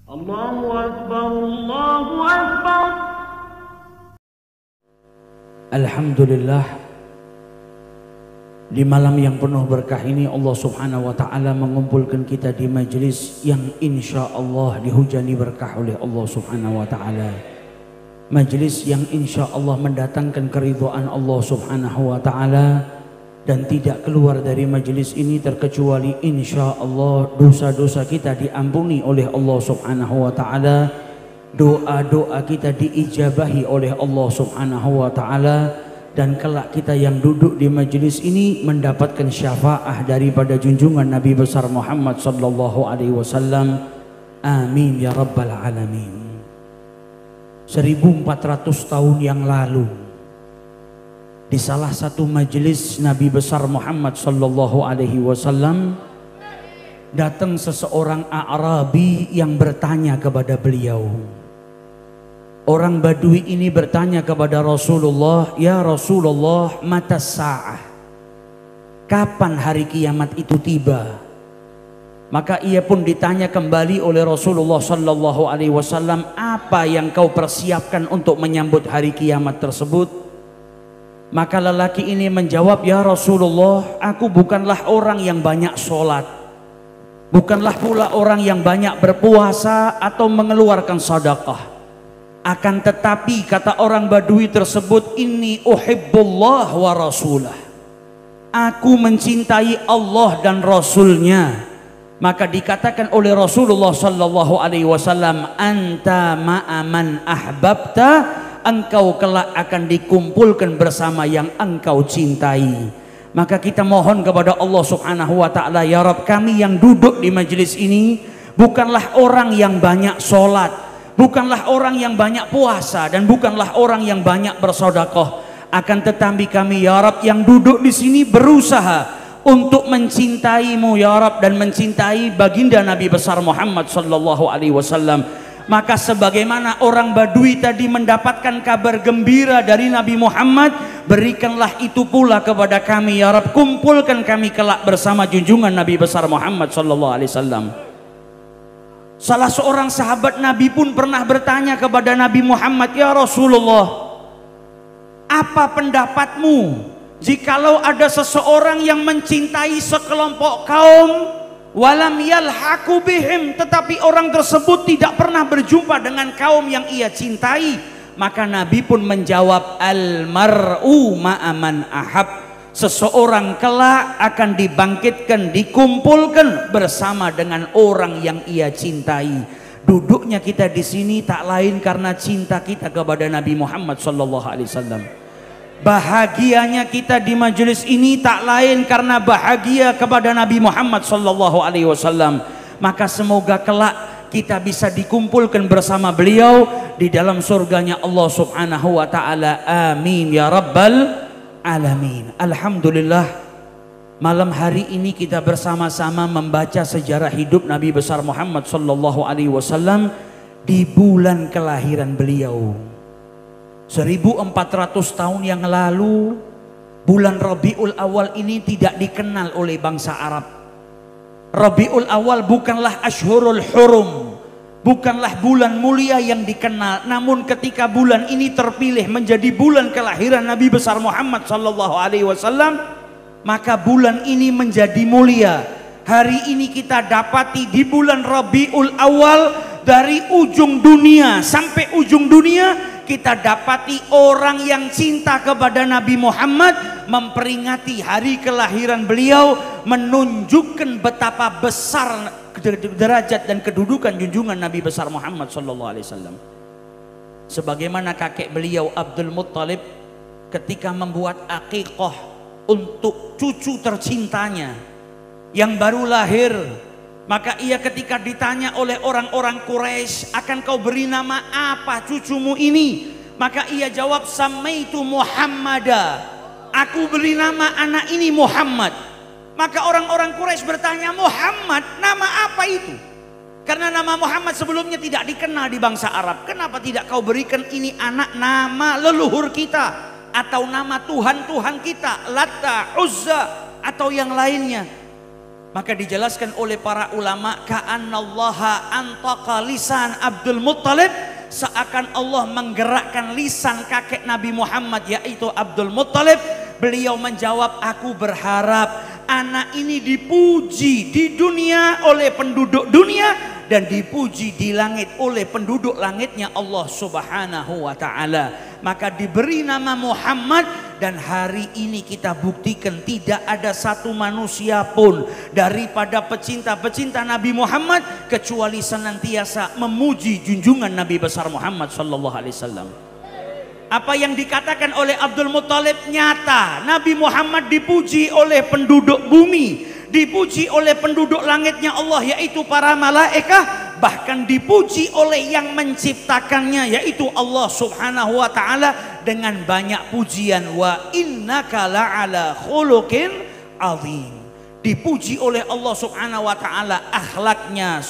Allahu Akbar, Allahu Akbar. Alhamdulillah, di malam yang penuh berkah ini Allah subhanahu wa ta'ala mengumpulkan kita di majelis yang insya Allah dihujani berkah oleh Allah subhanahu wa ta'ala. Majelis yang insya Allah mendatangkan keridhaan Allah subhanahu wa ta'ala, dan tidak keluar dari majelis ini terkecuali insya Allah dosa-dosa kita diampuni oleh Allah subhanahu wa ta'ala, doa-doa kita diijabahi oleh Allah subhanahu wa ta'ala, dan kelak kita yang duduk di majelis ini mendapatkan syafaah daripada junjungan Nabi besar Muhammad sallallahu alaihi wasallam. Amin ya rabbal alamin. 1400 tahun yang lalu, di salah satu majelis Nabi besar Muhammad sallallahu alaihi wasallam, datang seseorang A'rabi yang bertanya kepada beliau. Orang Badui ini bertanya kepada Rasulullah, "Ya Rasulullah, mata sa'ah? Kapan hari kiamat itu tiba?" Maka ia pun ditanya kembali oleh Rasulullah sallallahu alaihi wasallam, "Apa yang kau persiapkan untuk menyambut hari kiamat tersebut?" Maka lelaki ini menjawab, "Ya Rasulullah, aku bukanlah orang yang banyak sholat, bukanlah pula orang yang banyak berpuasa atau mengeluarkan sedekah. Akan tetapi," kata orang Badui tersebut, "Inni uhibbullah wa rasulah. Aku mencintai Allah dan Rasulnya." Maka dikatakan oleh Rasulullah sallallahu alaihi wasallam, "Anta ma'aman ahbabta." Engkau kelak akan dikumpulkan bersama yang engkau cintai. Maka kita mohon kepada Allah subhanahu wa ta'ala, ya Rabb, kami yang duduk di majelis ini bukanlah orang yang banyak sholat, bukanlah orang yang banyak puasa, dan bukanlah orang yang banyak bersedekah. Akan tetapi kami ya Rabb yang duduk di sini berusaha untuk mencintaimu ya Rabb, dan mencintai baginda Nabi besar Muhammad sallallahu alaihi wasallam. Maka sebagaimana orang Badui tadi mendapatkan kabar gembira dari Nabi Muhammad, berikanlah itu pula kepada kami ya Rabb. Kumpulkan kami kelak bersama junjungan Nabi besar Muhammad sallallahu alaihi wasallam. Salah seorang sahabat Nabi pun pernah bertanya kepada Nabi Muhammad, "Ya Rasulullah, apa pendapatmu jikalau ada seseorang yang mencintai sekelompok kaum, walam yalhaqu bihim, tetapi orang tersebut tidak pernah berjumpa dengan kaum yang ia cintai?" Maka Nabi pun menjawab, "Al-mar'u ma'aman ahab." Seseorang kelak akan dibangkitkan, dikumpulkan bersama dengan orang yang ia cintai. Duduknya kita di sini tak lain karena cinta kita kepada Nabi Muhammad sallallahu alaihi wasallam. Bahagianya kita di majelis ini tak lain karena bahagia kepada Nabi Muhammad sallallahu alaihi wasallam. Maka semoga kelak kita bisa dikumpulkan bersama beliau di dalam surganya Allah subhanahu wa ta'ala. Amin ya rabbal alamin. Alhamdulillah, malam hari ini kita bersama-sama membaca sejarah hidup Nabi besar Muhammad sallallahu alaihi wasallam di bulan kelahiran beliau. 1400 tahun yang lalu, bulan Rabiul Awal ini tidak dikenal oleh bangsa Arab. Rabiul Awal bukanlah Ashhurul Hurum, bukanlah bulan mulia yang dikenal. Namun ketika bulan ini terpilih menjadi bulan kelahiran Nabi besar Muhammad sallallahu alaihi wasallam, maka bulan ini menjadi mulia. Hari ini kita dapati di bulan Rabiul Awal, dari ujung dunia sampai ujung dunia, kita dapati orang yang cinta kepada Nabi Muhammad memperingati hari kelahiran beliau, menunjukkan betapa besar derajat dan kedudukan junjungan Nabi besar Muhammad sallallahu alaihi wasallam. Sebagaimana kakek beliau Abdul Muttalib ketika membuat akikah untuk cucu tercintanya yang baru lahir, maka ia ketika ditanya oleh orang-orang Quraisy, "Akan kau beri nama apa cucumu ini?" Maka ia jawab, "Samaitu Muhammada." Aku beri nama anak ini Muhammad. Maka orang-orang Quraisy bertanya, "Muhammad, nama apa itu?" Karena nama Muhammad sebelumnya tidak dikenal di bangsa Arab. "Kenapa tidak kau berikan ini anak nama leluhur kita atau nama Tuhan-Tuhan kita, Latta, Uzza atau yang lainnya?" Maka dijelaskan oleh para ulama, ka'annallaha antaqa lisan Abdul Muttalib, seakan Allah menggerakkan lisan kakek Nabi Muhammad yaitu Abdul Muttalib. Beliau menjawab, aku berharap anak ini dipuji di dunia oleh penduduk dunia dan dipuji di langit oleh penduduk langitnya Allah Subhanahu wa ta'ala. Maka diberi nama Muhammad, dan hari ini kita buktikan tidak ada satu manusia pun daripada pecinta-pecinta Nabi Muhammad kecuali senantiasa memuji junjungan Nabi besar Muhammad sallallahu alaihi wasallam. Apa yang dikatakan oleh Abdul Muttalib nyata. Nabi Muhammad dipuji oleh penduduk bumi, dipuji oleh penduduk langitnya Allah yaitu para malaikat, bahkan dipuji oleh yang menciptakannya yaitu Allah Subhanahu wa ta'ala dengan banyak pujian. Wa innaka la'ala khuluqin azim. Dipuji oleh Allah Subhanahu wa ta'ala akhlaknya,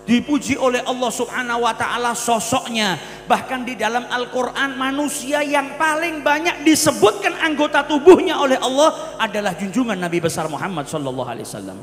dipuji oleh Allah Subhanahu wa ta'ala sosoknya. Bahkan di dalam Al-Quran manusia yang paling banyak disebutkan anggota tubuhnya oleh Allah adalah junjungan Nabi besar Muhammad sallallahu alaihi wasallam.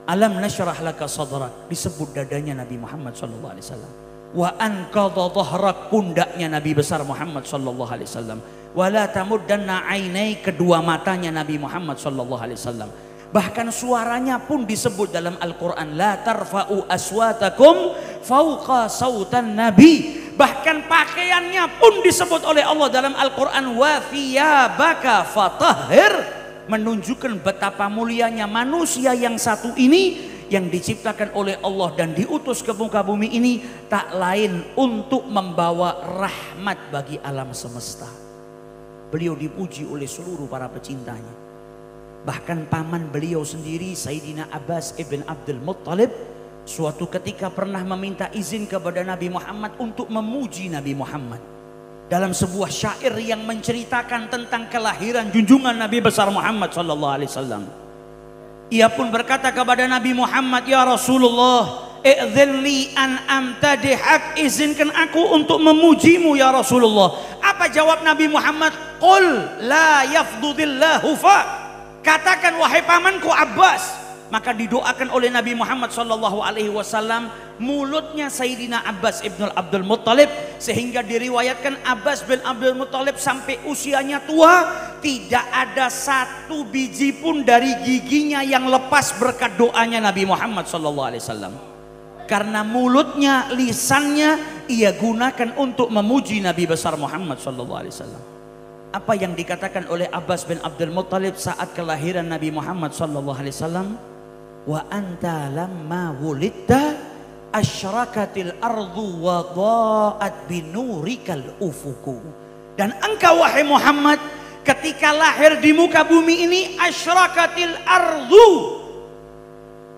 Alam nasyrah laka sadrak, disebut dadanya Nabi Muhammad sallallahu alaihi wasallam. Wa anqadha dhahrak, pundaknya Nabi besar Muhammad sallallahu alaihi wasallam. Wa la tamuddanna ainai, kedua matanya Nabi Muhammad sallallahu alaihi wasallam. Bahkan suaranya pun disebut dalam Al-Quran, la tarfa'u aswatakum fauqa sautan nabi. Bahkan pakaiannya pun disebut oleh Allah dalam Al-Quran, wa thiyabaka fatahhir, menunjukkan betapa mulianya manusia yang satu ini yang diciptakan oleh Allah dan diutus ke muka bumi ini tak lain untuk membawa rahmat bagi alam semesta. Beliau dipuji oleh seluruh para pecintanya. Bahkan paman beliau sendiri Sayyidina Abbas ibn Abdul Muttalib suatu ketika pernah meminta izin kepada Nabi Muhammad untuk memuji Nabi Muhammad dalam sebuah syair yang menceritakan tentang kelahiran junjungan Nabi besar Muhammad sallallahu alaihi wasallam. Ia pun berkata kepada Nabi Muhammad, ya Rasulullah, i'dzinli an amtadihak, izinkan aku untuk memujimu ya Rasulullah. Apa jawab Nabi Muhammad? Qul la yafdudillahu fa, katakan wahai pamanku Abbas. Maka didoakan oleh Nabi Muhammad sallallahu alaihi wasallam mulutnya Sayyidina Abbas ibn Abdul Muttalib, sehingga diriwayatkan Abbas bin Abdul Muttalib sampai usianya tua tidak ada satu biji pun dari giginya yang lepas berkat doanya Nabi Muhammad sallallahu alaihi wasallam. Karena mulutnya, lisannya ia gunakan untuk memuji Nabi besar Muhammad sallallahu alaihi wasallam. Apa yang dikatakan oleh Abbas bin Abdul Muttalib saat kelahiran Nabi Muhammad sallallahu alaihi wasallam? Wa anta lamma wulidta asyrakatil ardu wa dha'at binurikal ufuku. Dan engkau wahai Muhammad ketika lahir di muka bumi ini, asyrakatil ardu,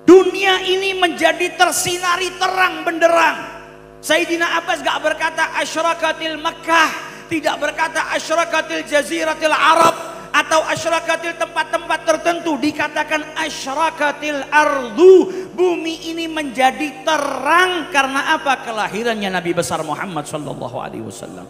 dunia ini menjadi tersinari terang benderang. Sayyidina Abbas gak berkata asyrakatil Makkah, tidak berkata asyrakatil jaziratil Arab atau asyrakatil tempat-tempat tertentu, dikatakan asyrakatil ardu, bumi ini menjadi terang. Karena apa? Kelahirannya Nabi besar Muhammad sallallahu alaihi wasallam.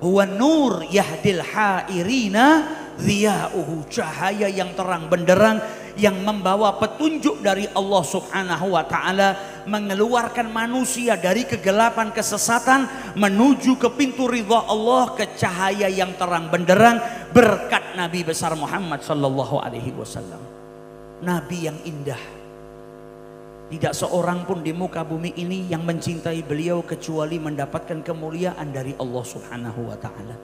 Huwa nur yahdil hairina dhiya'uhu, cahaya yang terang benderang yang membawa petunjuk dari Allah Subhanahu wa ta'ala, mengeluarkan manusia dari kegelapan kesesatan menuju ke pintu ridha Allah, ke cahaya yang terang benderang berkat Nabi besar Muhammad sallallahu alaihi wasallam. Nabi yang indah, tidak seorang pun di muka bumi ini yang mencintai beliau kecuali mendapatkan kemuliaan dari Allah Subhanahu wa ta'ala.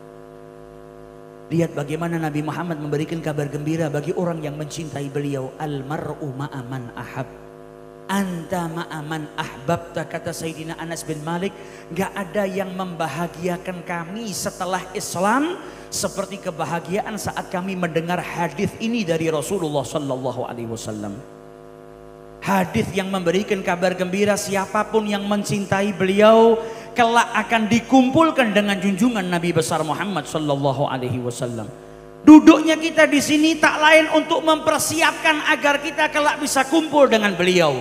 Lihat bagaimana Nabi Muhammad memberikan kabar gembira bagi orang yang mencintai beliau. Al-mar'u ma'aman ahab, anta ma'aman ahbabta, kata Sayyidina Anas bin Malik. Gak ada yang membahagiakan kami setelah Islam seperti kebahagiaan saat kami mendengar hadis ini dari Rasulullah sallallahu alaihi wasallam. Hadis yang memberikan kabar gembira siapapun yang mencintai beliau kelak akan dikumpulkan dengan junjungan Nabi besar Muhammad sallallahu alaihi wasallam. Duduknya kita di sini tak lain untuk mempersiapkan agar kita kelak bisa kumpul dengan beliau.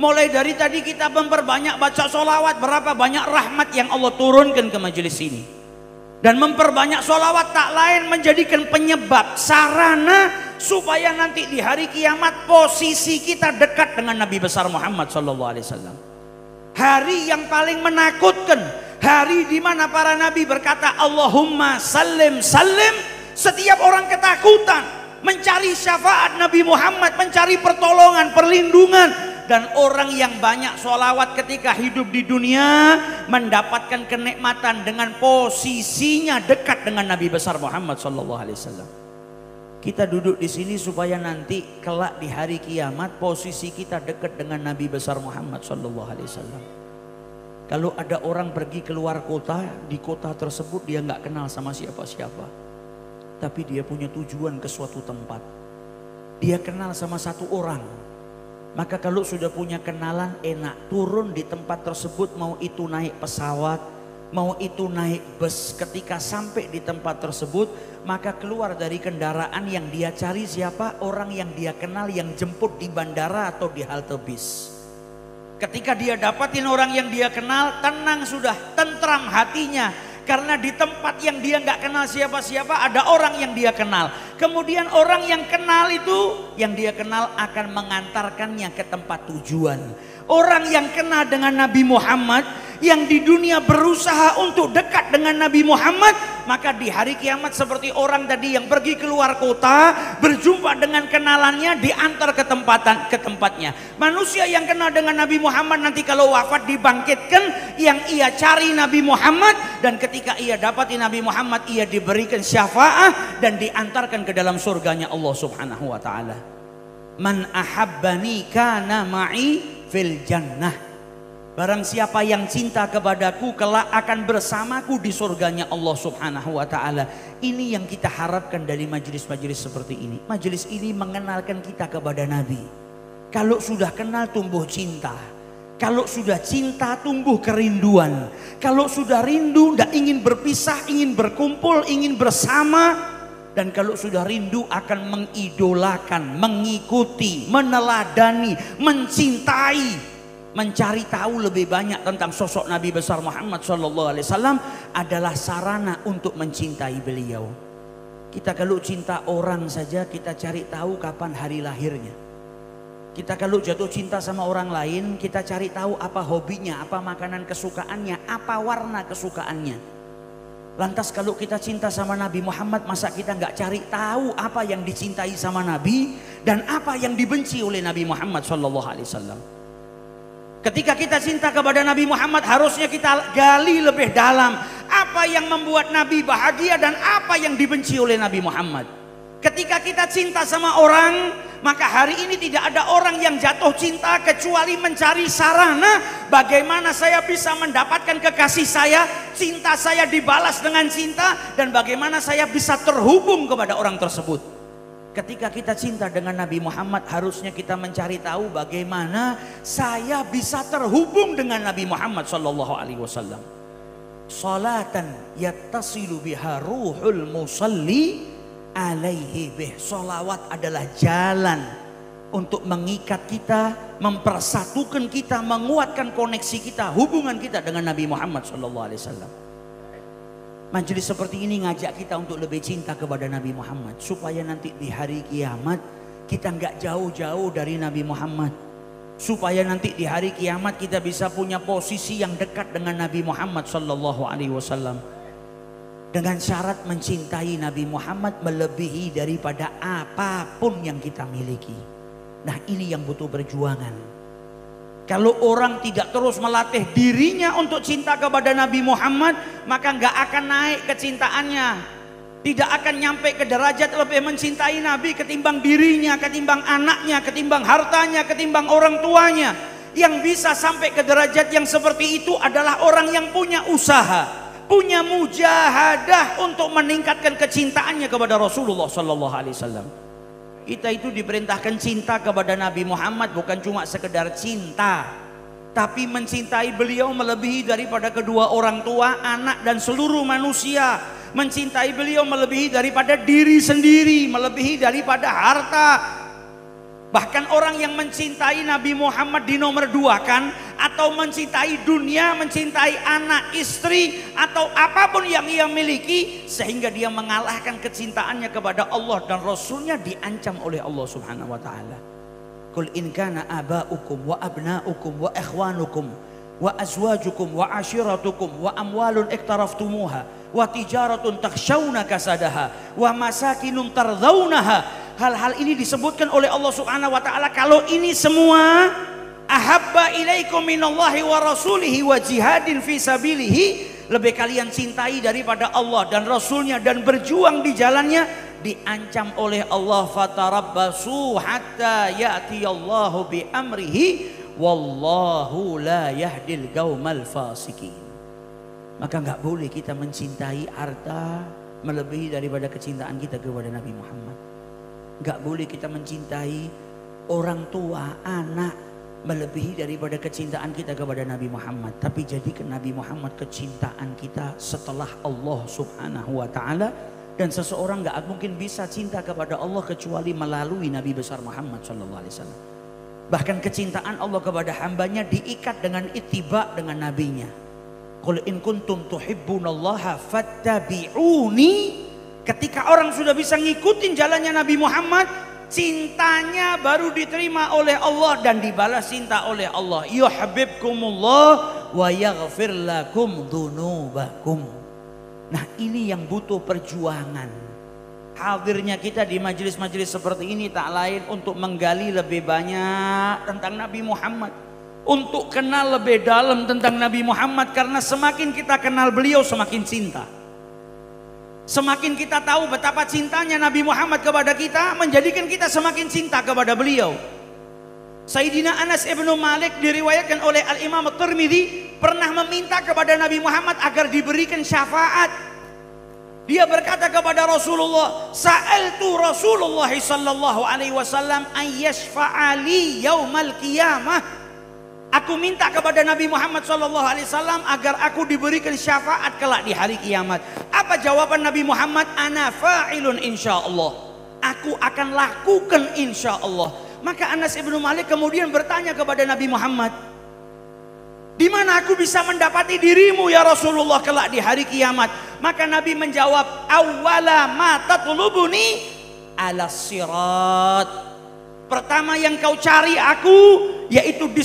Mulai dari tadi kita memperbanyak baca sholawat, berapa banyak rahmat yang Allah turunkan ke majelis ini. Dan memperbanyak sholawat tak lain menjadikan penyebab, sarana supaya nanti di hari kiamat posisi kita dekat dengan Nabi besar Muhammad sallallahu alaihi wasallam. Hari yang paling menakutkan, hari di mana para nabi berkata Allahumma sallim sallim. Setiap orang ketakutan mencari syafaat Nabi Muhammad, mencari pertolongan, perlindungan. Dan orang yang banyak sholawat ketika hidup di dunia mendapatkan kenikmatan dengan posisinya dekat dengan Nabi besar Muhammad sallallahu alaihi wasallam. Kita duduk di sini supaya nanti kelak di hari kiamat posisi kita dekat dengan Nabi besar Muhammad sallallahu alaihi wasallam. Kalau ada orang pergi keluar kota, di kota tersebut dia nggak kenal sama siapa-siapa, tapi dia punya tujuan ke suatu tempat. Dia kenal sama satu orang. Maka kalau sudah punya kenalan enak, turun di tempat tersebut, mau itu naik pesawat, mau itu naik bus. Ketika sampai di tempat tersebut, maka keluar dari kendaraan yang dia cari siapa? Orang yang dia kenal yang jemput di bandara atau di halte bis. Ketika dia dapatin orang yang dia kenal, tenang sudah, tentram hatinya. Karena di tempat yang dia nggak kenal siapa-siapa ada orang yang dia kenal. Kemudian orang yang kenal itu, yang dia kenal akan mengantarkannya ke tempat tujuan. Orang yang kenal dengan Nabi Muhammad, yang di dunia berusaha untuk dekat dengan Nabi Muhammad, maka di hari kiamat seperti orang tadi yang pergi keluar kota, berjumpa dengan kenalannya, diantar ke tempatnya. Manusia yang kenal dengan Nabi Muhammad nanti kalau wafat dibangkitkan, yang ia cari Nabi Muhammad, dan ketika ia dapati Nabi Muhammad, ia diberikan syafaat dan diantarkan ke dalam surganya Allah Subhanahu wa taala. Man ahabbani kana ma'i fil jannah. Barang siapa yang cinta kepadaku kelak akan bersamaku di surganya Allah Subhanahu wa taala. Ini yang kita harapkan dari majelis-majelis seperti ini. Majelis ini mengenalkan kita kepada Nabi. Kalau sudah kenal tumbuh cinta. Kalau sudah cinta tumbuh kerinduan. Kalau sudah rindu tidak ingin berpisah, ingin berkumpul, ingin bersama. Dan kalau sudah rindu akan mengidolakan, mengikuti, meneladani, mencintai, mencari tahu lebih banyak tentang sosok Nabi besar Muhammad SAW adalah sarana untuk mencintai beliau. Kita kalau cinta orang saja kita cari tahu kapan hari lahirnya. Kita kalau jatuh cinta sama orang lain kita cari tahu apa hobinya, apa makanan kesukaannya, apa warna kesukaannya. Lantas kalau kita cinta sama Nabi Muhammad, masa kita nggak cari tahu apa yang dicintai sama Nabi dan apa yang dibenci oleh Nabi Muhammad SAW. Ketika kita cinta kepada Nabi Muhammad, harusnya kita gali lebih dalam apa yang membuat Nabi bahagia dan apa yang dibenci oleh Nabi Muhammad. Ketika kita cinta sama orang, maka hari ini tidak ada orang yang jatuh cinta kecuali mencari sarana bagaimana saya bisa mendapatkan kekasih saya, cinta saya dibalas dengan cinta, dan bagaimana saya bisa terhubung kepada orang tersebut. Ketika kita cinta dengan Nabi Muhammad, harusnya kita mencari tahu bagaimana saya bisa terhubung dengan Nabi Muhammad SAW. Salatan yattasilu biha ruhul musalli alaihi bih. Salawat adalah jalan untuk mengikat kita, mempersatukan kita, menguatkan koneksi kita, hubungan kita dengan Nabi Muhammad SAW. Majelis seperti ini ngajak kita untuk lebih cinta kepada Nabi Muhammad, supaya nanti di hari kiamat kita nggak jauh-jauh dari Nabi Muhammad, supaya nanti di hari kiamat kita bisa punya posisi yang dekat dengan Nabi Muhammad SAW. Dengan syarat mencintai Nabi Muhammad melebihi daripada apapun yang kita miliki. Nah, ini yang butuh perjuangan. Kalau orang tidak terus melatih dirinya untuk cinta kepada Nabi Muhammad, maka nggak akan naik kecintaannya. Tidak akan nyampe ke derajat lebih mencintai Nabi ketimbang dirinya, ketimbang anaknya, ketimbang hartanya, ketimbang orang tuanya. Yang bisa sampai ke derajat yang seperti itu adalah orang yang punya usaha, punya mujahadah untuk meningkatkan kecintaannya kepada Rasulullah SAW. Kita itu diperintahkan cinta kepada Nabi Muhammad bukan cuma sekedar cinta, tapi mencintai beliau melebihi daripada kedua orang tua, anak dan seluruh manusia. Mencintai beliau melebihi daripada diri sendiri, melebihi daripada harta. Bahkan orang yang mencintai Nabi Muhammad di nomor 2 kan atau mencintai dunia, mencintai anak, istri, atau apapun yang ia miliki, sehingga dia mengalahkan kecintaannya kepada Allah dan Rasulnya, diancam oleh Allah Subhanahu wa ta'ala. Qul in kana aba'ukum wa abna'ukum wa ikhwanukum wa azwajukum wa ashiratukum wa amwalun iktaraftumuha wa tijaratun takhshawna kasadaha wa masakinun tardawnaha. Hal-hal ini disebutkan oleh Allah Subhanahu wa ta'ala. Kalau ini semua, ahabba ilaikum minallahi wa rasulihi wa jihadin fi sabilihi, lebih kalian cintai daripada Allah dan Rasulnya dan berjuang di jalannya, diancam oleh Allah, fatarabbasu hatta ya'tiyallahu bi amrihi wallahu la yahdil qaumal fasikin. Maka nggak boleh kita mencintai harta melebihi daripada kecintaan kita kepada Nabi Muhammad. Nggak boleh kita mencintai orang tua, anak melebihi daripada kecintaan kita kepada Nabi Muhammad. Tapi jadikan Nabi Muhammad kecintaan kita setelah Allah Subhanahu wa ta'ala. Dan seseorang nggak mungkin bisa cinta kepada Allah kecuali melalui Nabi besar Muhammad sallallahu alaihi wasallam. Bahkan kecintaan Allah kepada hambanya diikat dengan ittiba dengan nabinya. Qul in kuntum tuhibbunallaha fattabi'uni. Ketika orang sudah bisa ngikutin jalannya Nabi Muhammad, cintanya baru diterima oleh Allah dan dibalas cinta oleh Allah. Yuhibbukumullah wa yaghfir lakum dzunubakum. Nah, ini yang butuh perjuangan. Hadirnya kita di majelis-majelis seperti ini tak lain untuk menggali lebih banyak tentang Nabi Muhammad, untuk kenal lebih dalam tentang Nabi Muhammad. Karena semakin kita kenal beliau, semakin cinta. Semakin kita tahu betapa cintanya Nabi Muhammad kepada kita, menjadikan kita semakin cinta kepada beliau. Sayyidina Anas ibnu Malik diriwayatkan oleh Al-Imam At-Tirmidzi pernah meminta kepada Nabi Muhammad agar diberikan syafaat. Dia berkata kepada Rasulullah, sa'altu Rasulullah sallallahu alaihi wasallam an yashfa'ali yaumal qiyamah. Aku minta kepada Nabi Muhammad sallallahu alaihi wasallam agar aku diberikan syafaat kelak di hari kiamat. Apa jawaban Nabi Muhammad? Ana fa'ilun insyaallah. Aku akan lakukan insyaallah. Maka Anas ibnu Malik kemudian bertanya kepada Nabi Muhammad, di mana aku bisa mendapati dirimu ya Rasulullah kelak di hari kiamat? Maka Nabi menjawab, awwala ma tatlubuni ala sirat. Pertama yang kau cari aku yaitu di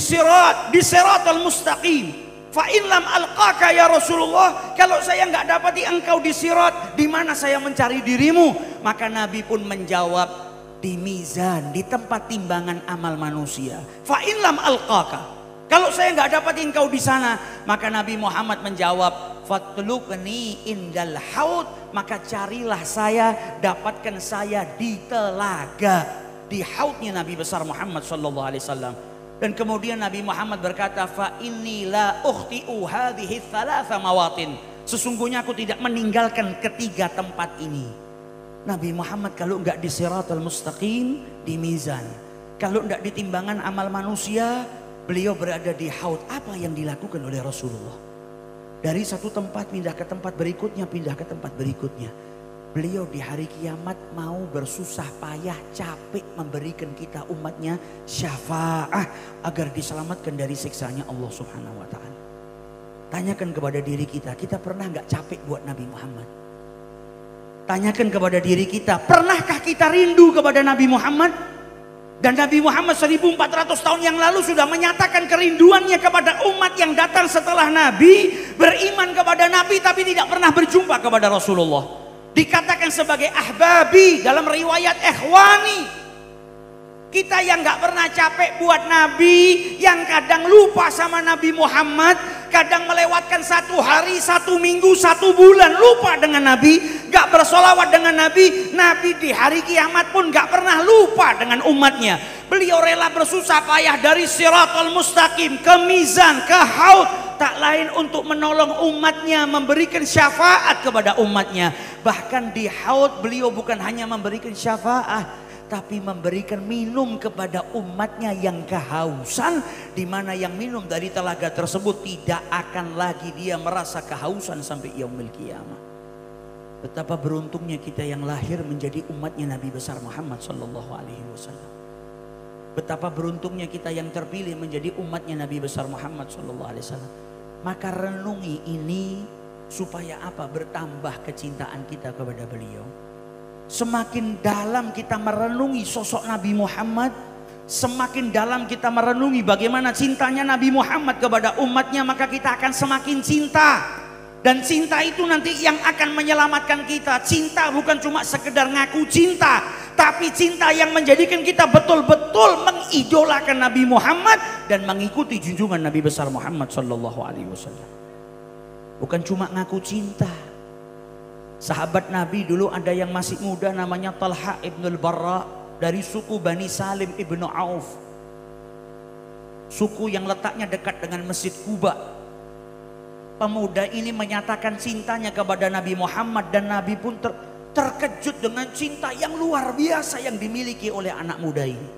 siratal mustaqim. Fa in lam alqaka ya Rasulullah, kalau saya enggak dapati engkau di sirat, di mana saya mencari dirimu? Maka Nabi pun menjawab, di mizan, di tempat timbangan amal manusia. Fa in lam alqaka, kalau saya nggak dapat engkau di sana, maka Nabi Muhammad menjawab, fatlubni indal haud, maka carilah saya, dapatkan saya di telaga, di haudnya Nabi besar Muhammad sallallahu alaihi wasallam. Dan kemudian Nabi Muhammad berkata, fa inni la ukhti'u hadhihi thalatha mawatin. Sesungguhnya aku tidak meninggalkan ketiga tempat ini. Nabi Muhammad kalau nggak di siratal mustaqim, di mizan. Kalau nggak di timbangan amal manusia, beliau berada di haud. Apa yang dilakukan oleh Rasulullah? Dari satu tempat pindah ke tempat berikutnya, pindah ke tempat berikutnya. Beliau di hari kiamat mau bersusah payah, capek memberikan kita umatnya syafaat agar diselamatkan dari siksanya Allah Subhanahu wa ta'ala. Tanyakan kepada diri kita pernah nggak capek buat Nabi Muhammad? Tanyakan kepada diri kita, pernahkah kita rindu kepada Nabi Muhammad? Dan Nabi Muhammad 1400 tahun yang lalu sudah menyatakan kerinduannya kepada umat yang datang setelah Nabi, beriman kepada Nabi tapi tidak pernah berjumpa kepada Rasulullah. Dikatakan sebagai ahbabi, dalam riwayat ikhwani. Kita yang gak pernah capek buat Nabi, yang kadang lupa sama Nabi Muhammad, kadang melewatkan 1 hari, 1 minggu, 1 bulan lupa dengan Nabi, gak bersolawat dengan Nabi. Nabi di hari kiamat pun gak pernah lupa dengan umatnya. Beliau rela bersusah payah dari siratal mustaqim ke mizan, ke haud, tak lain untuk menolong umatnya, memberikan syafaat kepada umatnya. Bahkan di haud beliau bukan hanya memberikan syafaat, tapi memberikan minum kepada umatnya yang kehausan, di mana yang minum dari telaga tersebut tidak akan lagi dia merasa kehausan sampai yaumil qiyamah. Betapa beruntungnya kita yang lahir menjadi umatnya Nabi besar Muhammad sallallahu alaihi wasallam. Betapa beruntungnya kita yang terpilih menjadi umatnya Nabi besar Muhammad SAW. Maka renungi ini supaya apa? Bertambah kecintaan kita kepada beliau. Semakin dalam kita merenungi sosok Nabi Muhammad, semakin dalam kita merenungi bagaimana cintanya Nabi Muhammad kepada umatnya, maka kita akan semakin cinta. Dan cinta itu nanti yang akan menyelamatkan kita. Cinta bukan cuma sekedar ngaku cinta, tapi cinta yang menjadikan kita betul-betul mengidolakan Nabi Muhammad dan mengikuti junjungan Nabi besar Muhammad SAW. Bukan cuma ngaku cinta. Sahabat Nabi dulu ada yang masih muda namanya Talha ibnul Barra dari suku Bani Salim ibnu Auf. Suku yang letaknya dekat dengan Masjid Quba. Pemuda ini menyatakan cintanya kepada Nabi Muhammad dan Nabi pun terkejut dengan cinta yang luar biasa yang dimiliki oleh anak muda ini.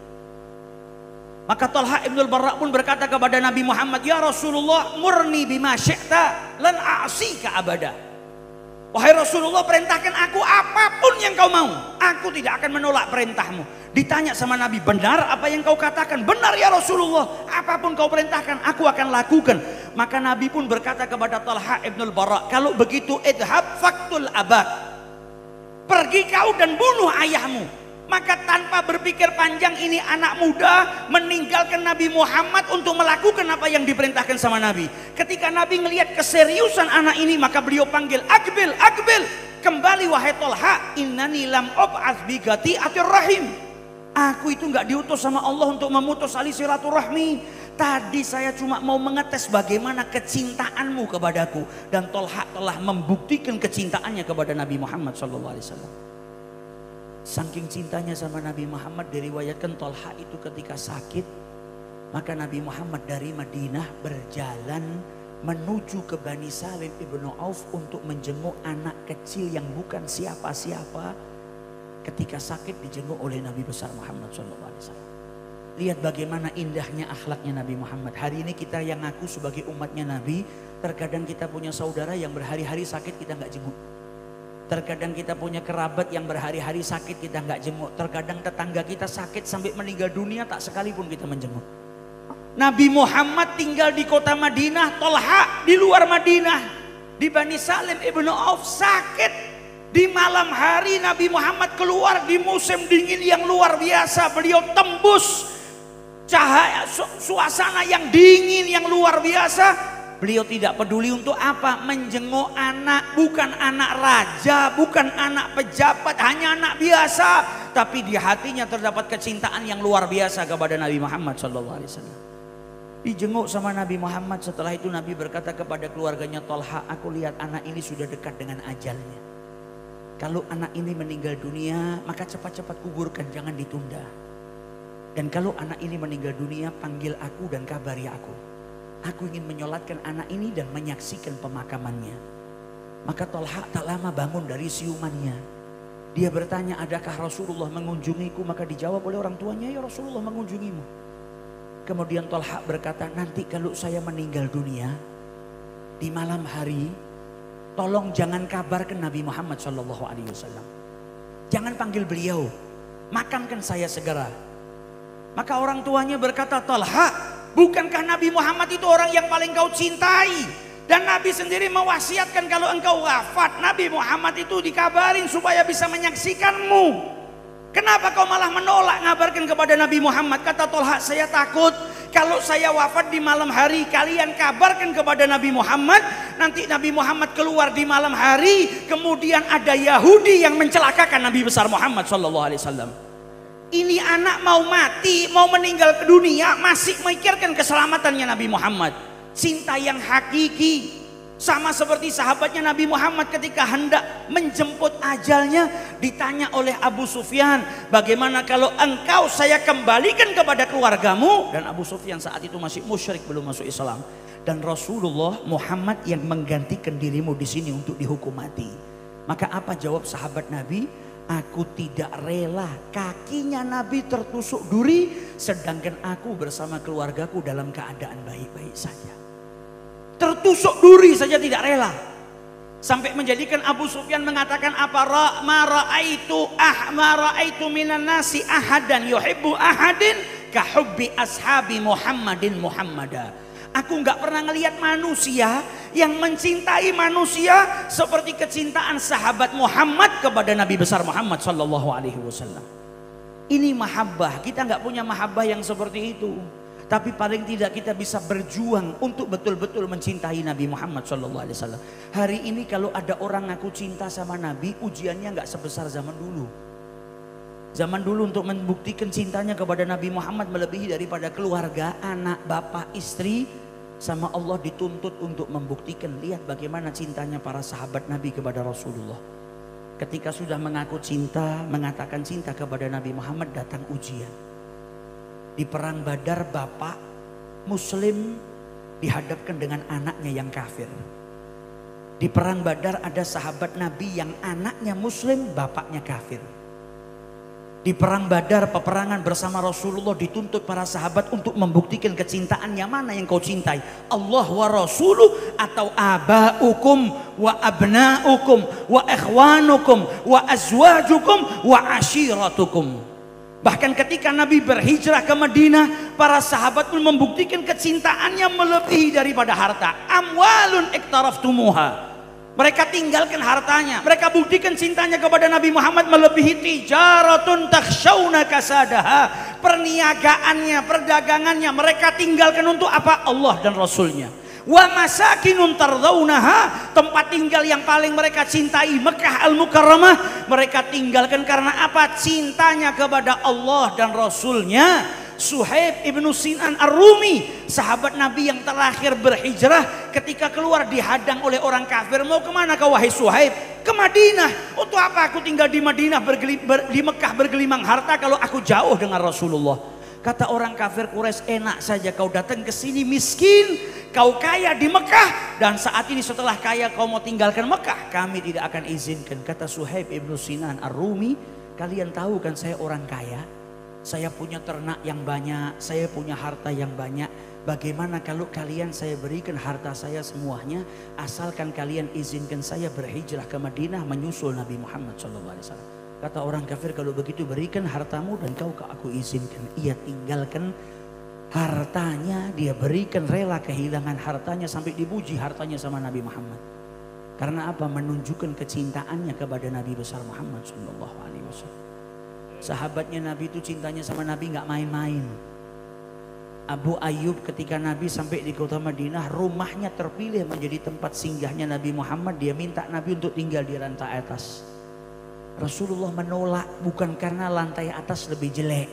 Maka Talha ibnul Barra pun berkata kepada Nabi Muhammad, "Ya Rasulullah, murni bima syi'ta lan a'sika abada." Wahai Rasulullah, perintahkan aku apapun yang kau mau, aku tidak akan menolak perintahmu. Ditanya sama Nabi, benar apa yang kau katakan? Benar ya Rasulullah, apapun kau perintahkan aku akan lakukan. Maka Nabi pun berkata kepada Talha ibnul Barra, kalau begitu idhab faktul abad, pergi kau dan bunuh ayahmu. Maka tanpa berpikir panjang ini anak muda meninggalkan Nabi Muhammad untuk melakukan apa yang diperintahkan sama Nabi. Ketika Nabi melihat keseriusan anak ini, maka beliau panggil, "Aqbil, aqbil, kembali wahai Talha, innani lam ub'ats bi qati'atir rahim." Aku itu enggak diutus sama Allah untuk memutus tali silaturahmi. Tadi saya cuma mau mengetes bagaimana kecintaanmu kepadaku, dan Talha telah membuktikan kecintaannya kepada Nabi Muhammad SAW. Saking cintanya sama Nabi Muhammad, diriwayatkan Talha itu ketika sakit, maka Nabi Muhammad dari Madinah berjalan menuju ke Bani Salim ibnu Auf untuk menjenguk anak kecil yang bukan siapa-siapa. Ketika sakit dijenguk oleh Nabi besar Muhammad SAW. Lihat bagaimana indahnya akhlaknya Nabi Muhammad. Hari ini kita yang ngaku sebagai umatnya Nabi, terkadang kita punya saudara yang berhari-hari sakit kita nggak jenguk. Terkadang kita punya kerabat yang berhari-hari sakit kita nggak jenguk. Terkadang tetangga kita sakit sampai meninggal dunia tak sekalipun kita menjenguk. Nabi Muhammad tinggal di kota Madinah, Talha di luar Madinah, di Bani Salim ibnu Auf sakit. Di malam hari Nabi Muhammad keluar di musim dingin yang luar biasa. Beliau tembus cahaya suasana yang dingin yang luar biasa. Beliau tidak peduli untuk apa? Menjenguk anak, bukan anak raja, bukan anak pejabat, hanya anak biasa. Tapi di hatinya terdapat kecintaan yang luar biasa kepada Nabi Muhammad SAW. Dijenguk sama Nabi Muhammad. Setelah itu Nabi berkata kepada keluarganya, Talha, aku lihat anak ini sudah dekat dengan ajalnya. Kalau anak ini meninggal dunia, maka cepat-cepat kuburkan, jangan ditunda. Dan kalau anak ini meninggal dunia, panggil aku dan kabari aku. Aku ingin menyolatkan anak ini dan menyaksikan pemakamannya. Maka Talha tak lama bangun dari siumannya. Dia bertanya, adakah Rasulullah mengunjungiku? Maka dijawab oleh orang tuanya, ya Rasulullah mengunjungimu. Kemudian Talha berkata, nanti kalau saya meninggal dunia di malam hari, tolong jangan kabarkan Nabi Muhammad SAW. Jangan panggil beliau, makamkan saya segera. Maka orang tuanya berkata, Talha, bukankah Nabi Muhammad itu orang yang paling kau cintai? Dan Nabi sendiri mewasiatkan kalau engkau wafat, Nabi Muhammad itu dikabarin supaya bisa menyaksikanmu. Kenapa kau malah menolak ngabarkan kepada Nabi Muhammad? Kata Talha, saya takut kalau saya wafat di malam hari, kalian kabarkan kepada Nabi Muhammad. Nanti Nabi Muhammad keluar di malam hari, kemudian ada Yahudi yang mencelakakan Nabi besar Muhammad SAW. Ini anak mau mati, mau meninggal ke dunia, masih memikirkan keselamatannya Nabi Muhammad. Cinta yang hakiki. Sama seperti sahabatnya Nabi Muhammad ketika hendak menjemput ajalnya, ditanya oleh Abu Sufyan, bagaimana kalau engkau saya kembalikan kepada keluargamu? Dan Abu Sufyan saat itu masih musyrik, belum masuk Islam. Dan Rasulullah Muhammad yang menggantikan dirimu di sini untuk dihukum mati. Maka apa jawab sahabat Nabi? Aku tidak rela kakinya Nabi tertusuk duri, sedangkan aku bersama keluargaku dalam keadaan baik-baik saja. Tertusuk duri saja tidak rela. Sampai menjadikan Abu Sufyan mengatakan apa? Ma ra'aitu minan nasi ahadan yuhibbu ahadin kahubbi ashabi Muhammadin Muhammada. Aku nggak pernah ngelihat manusia yang mencintai manusia seperti kecintaan sahabat Muhammad kepada Nabi besar Muhammad sallallahu alaihi wasallam. Ini mahabbah. Kita nggak punya mahabbah yang seperti itu. Tapi paling tidak kita bisa berjuang untuk betul-betul mencintai Nabi Muhammad SAW. Hari ini kalau ada orang ngaku cinta sama Nabi, ujiannya nggak sebesar zaman dulu. Zaman dulu untuk membuktikan cintanya kepada Nabi Muhammad melebihi daripada keluarga, anak, bapak, istri. Sama Allah dituntut untuk membuktikan. Lihat bagaimana cintanya para sahabat Nabi kepada Rasulullah. Ketika sudah mengaku cinta, mengatakan cinta kepada Nabi Muhammad, datang ujian. Di perang Badar bapak muslim dihadapkan dengan anaknya yang kafir. Di perang Badar ada sahabat Nabi yang anaknya muslim, bapaknya kafir. Di perang Badar peperangan bersama Rasulullah dituntut para sahabat untuk membuktikan kecintaannya, mana yang kau cintai, Allah wa Rasuluh atau abaukum wa abnaukum wa ikhwanukum wa azwajukum wa ashiratukum. Bahkan ketika Nabi berhijrah ke Madinah, para sahabat pun membuktikan kecintaannya melebihi daripada harta. Amwalun iktaraftumuha. Mereka tinggalkan hartanya. Mereka buktikan cintanya kepada Nabi Muhammad melebihi tijaratun takhshawna kasadaha. Perniagaannya, perdagangannya mereka tinggalkan untuk apa? Allah dan Rasulnya. Wa masakinun tardaunaha, tempat tinggal yang paling mereka cintai, Mekah Al-Mukarramah, mereka tinggalkan karena apa? Cintanya kepada Allah dan Rasulnya. Suhaib ibnu Sinan Ar-Rumi, sahabat Nabi yang terakhir berhijrah, ketika keluar dihadang oleh orang kafir. Mau kemana kau wahai Suhaib? Ke Madinah. Untuk apa aku tinggal di Madinah di Mekah bergelimang harta kalau aku jauh dengan Rasulullah? Kata orang kafir Quraisy, enak saja kau datang ke sini miskin, kau kaya di Mekah, dan saat ini setelah kaya kau mau tinggalkan Mekah, kami tidak akan izinkan. Kata Suhaib ibnu Sinan Ar-Rumi, kalian tahu kan saya orang kaya, saya punya ternak yang banyak, saya punya harta yang banyak. Bagaimana kalau kalian saya berikan harta saya semuanya, asalkan kalian izinkan saya berhijrah ke Madinah menyusul Nabi Muhammad SAW. Kata orang kafir, kalau begitu berikan hartamu dan kau aku izinkan. Ia tinggalkan hartanya, dia berikan, rela kehilangan hartanya sampai dipuji hartanya sama Nabi Muhammad. Karena apa? Menunjukkan kecintaannya kepada Nabi besar Muhammad SAW. Sahabatnya Nabi itu cintanya sama Nabi nggak main-main. Abu Ayyub ketika Nabi sampai di kota Madinah, rumahnya terpilih menjadi tempat singgahnya Nabi Muhammad. Dia minta Nabi untuk tinggal di lantai atas. Rasulullah menolak, bukan karena lantai atas lebih jelek.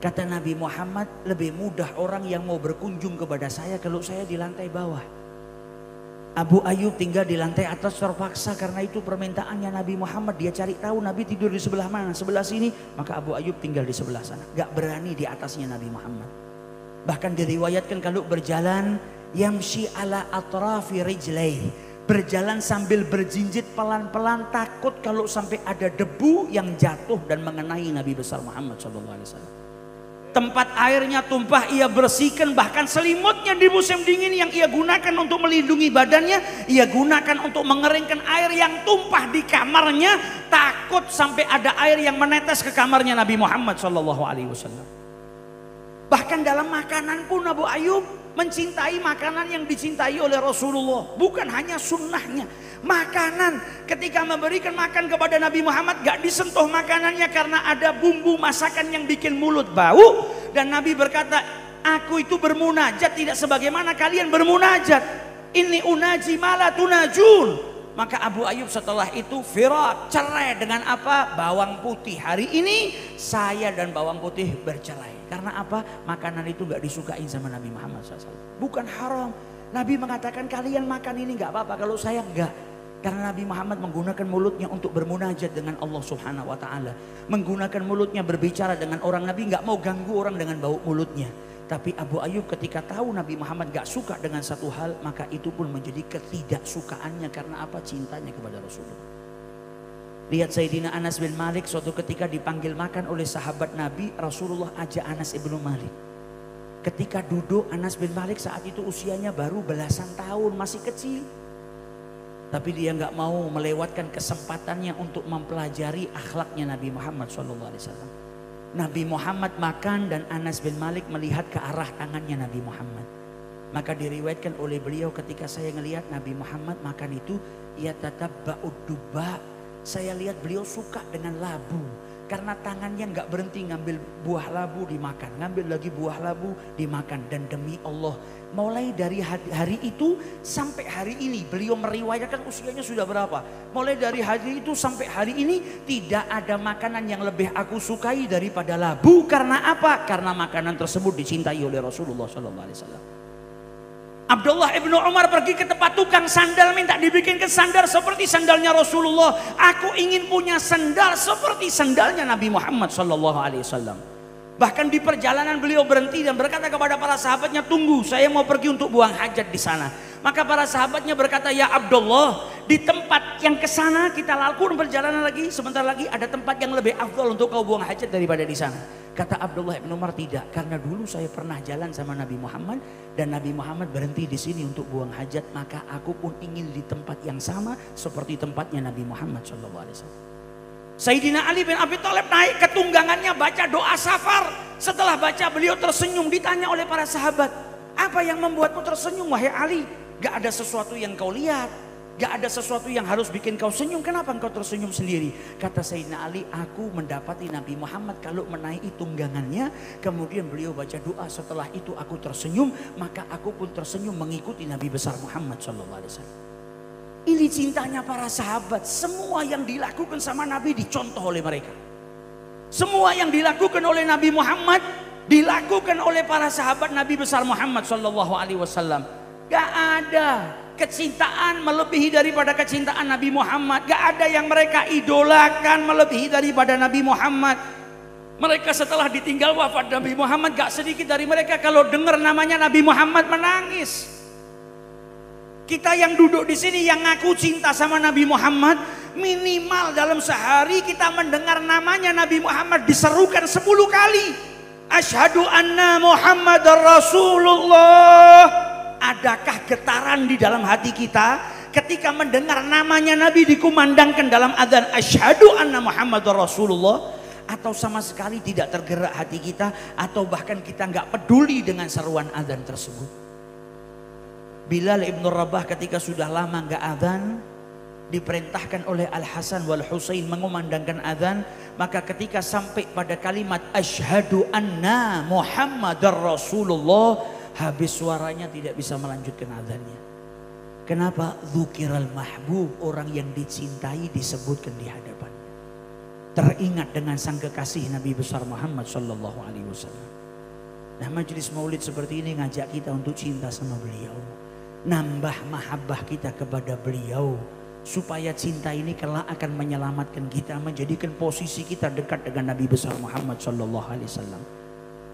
Kata Nabi Muhammad, lebih mudah orang yang mau berkunjung kepada saya kalau saya di lantai bawah. Abu Ayyub tinggal di lantai atas terpaksa karena itu permintaannya Nabi Muhammad. Dia cari tahu Nabi tidur di sebelah mana, sebelah sini, maka Abu Ayyub tinggal di sebelah sana. Gak berani di atasnya Nabi Muhammad. Bahkan diriwayatkan kalau berjalan, yamshi ala atrafi rijlai, berjalan sambil berjinjit pelan-pelan, takut kalau sampai ada debu yang jatuh dan mengenai Nabi besar Muhammad SAW. Tempat airnya tumpah ia bersihkan, bahkan selimutnya di musim dingin yang ia gunakan untuk melindungi badannya, ia gunakan untuk mengeringkan air yang tumpah di kamarnya, takut sampai ada air yang menetes ke kamarnya Nabi Muhammad SAW. Bahkan dalam makanan pun Abu Ayyub mencintai makanan yang dicintai oleh Rasulullah. Bukan hanya sunnahnya, makanan. Ketika memberikan makan kepada Nabi Muhammad, gak disentuh makanannya karena ada bumbu masakan yang bikin mulut bau. Dan Nabi berkata, aku itu bermunajat tidak sebagaimana kalian bermunajat. Ini unaji mala tunajun. Maka Abu Ayyub setelah itu firat, cerai dengan apa? Bawang putih. Hari ini saya dan bawang putih bercerai. Karena apa? Makanan itu gak disukai sama Nabi Muhammad SAW. Bukan haram. Nabi mengatakan kalian makan ini gak apa-apa, kalau saya enggak. Karena Nabi Muhammad menggunakan mulutnya untuk bermunajat dengan Allah Subhanahu wa Ta'ala. Menggunakan mulutnya berbicara dengan orang. Nabi gak mau ganggu orang dengan bau mulutnya. Tapi Abu Ayyub ketika tahu Nabi Muhammad gak suka dengan satu hal, maka itu pun menjadi ketidaksukaannya. Karena apa? Cintanya kepada Rasulullah. Lihat Sayyidina Anas bin Malik suatu ketika dipanggil makan oleh sahabat Nabi. Rasulullah ajak Anas ibnu Malik. Ketika duduk, Anas bin Malik saat itu usianya baru belasan tahun, masih kecil. Tapi dia gak mau melewatkan kesempatannya untuk mempelajari akhlaknya Nabi Muhammad SAW. Nabi Muhammad makan dan Anas bin Malik melihat ke arah tangannya Nabi Muhammad. Maka diriwayatkan oleh beliau, ketika saya ngelihat Nabi Muhammad makan itu, ya tatabba'ud duba, saya lihat beliau suka dengan labu. Karena tangannya nggak berhenti ngambil buah labu dimakan, ngambil lagi buah labu dimakan. Dan demi Allah, mulai dari hari itu sampai hari ini, beliau meriwayatkan usianya sudah berapa. Mulai dari hari itu sampai hari ini tidak ada makanan yang lebih aku sukai daripada labu. Karena apa? Karena makanan tersebut dicintai oleh Rasulullah SAW. Abdullah ibnu Umar pergi ke tempat tukang sandal, minta dibikinkan sandal seperti sandalnya Rasulullah. Aku ingin punya sandal seperti sandalnya Nabi Muhammad SAW. Bahkan di perjalanan beliau berhenti dan berkata kepada para sahabatnya, tunggu, saya mau pergi untuk buang hajat di sana. Maka para sahabatnya berkata, ya Abdullah, di tempat yang ke sana kita lakukan perjalanan lagi, sebentar lagi ada tempat yang lebih afdal untuk kau buang hajat daripada di sana. Kata Abdullah bin Umar, tidak, karena dulu saya pernah jalan sama Nabi Muhammad dan Nabi Muhammad berhenti di sini untuk buang hajat, maka aku pun ingin di tempat yang sama seperti tempatnya Nabi Muhammad SAW. Sayyidina Ali bin Abi Thalib naik ke tunggangannya baca doa safar. Setelah baca beliau tersenyum, ditanya oleh para sahabat, apa yang membuatmu tersenyum wahai Ali? Gak ada sesuatu yang kau lihat, gak ada sesuatu yang harus bikin kau senyum, kenapa engkau tersenyum sendiri? Kata Sayyidina Ali, aku mendapati Nabi Muhammad kalau menaiki tunggangannya, kemudian beliau baca doa, setelah itu aku tersenyum, maka aku pun tersenyum mengikuti Nabi besar Muhammad SAW. Ini cintanya para sahabat, semua yang dilakukan sama Nabi dicontoh oleh mereka. Semua yang dilakukan oleh Nabi Muhammad dilakukan oleh para sahabat Nabi besar Muhammad SAW. Gak ada kecintaan melebihi daripada kecintaan Nabi Muhammad. Gak ada yang mereka idolakan melebihi daripada Nabi Muhammad. Mereka setelah ditinggal wafat Nabi Muhammad, gak sedikit dari mereka kalau dengar namanya Nabi Muhammad menangis. Kita yang duduk di sini yang ngaku cinta sama Nabi Muhammad, minimal dalam sehari kita mendengar namanya Nabi Muhammad diserukan 10 kali. Asyhadu anna Muhammadar Rasulullah. Adakah getaran di dalam hati kita ketika mendengar namanya Nabi dikumandangkan dalam adzan asyhadu anna Muhammadar Rasulullah? Atau sama sekali tidak tergerak hati kita, atau bahkan kita nggak peduli dengan seruan adzan tersebut? Bilal ibn Rabah ketika sudah lama nggak adzan, diperintahkan oleh Al Hasan wal Husain mengumandangkan adzan, maka ketika sampai pada kalimat asyhadu anna Muhammadar Rasulullah, habis suaranya tidak bisa melanjutkan adzannya. Kenapa? Dzukiral mahbub, orang yang dicintai disebutkan di hadapannya. Teringat dengan sang kekasih Nabi besar Muhammad sallallahu alaihi wasallam. Nah, majelis maulid seperti ini ngajak kita untuk cinta sama beliau. Nambah mahabbah kita kepada beliau, supaya cinta ini kelak akan menyelamatkan kita, menjadikan posisi kita dekat dengan Nabi besar Muhammad sallallahu alaihi wasallam.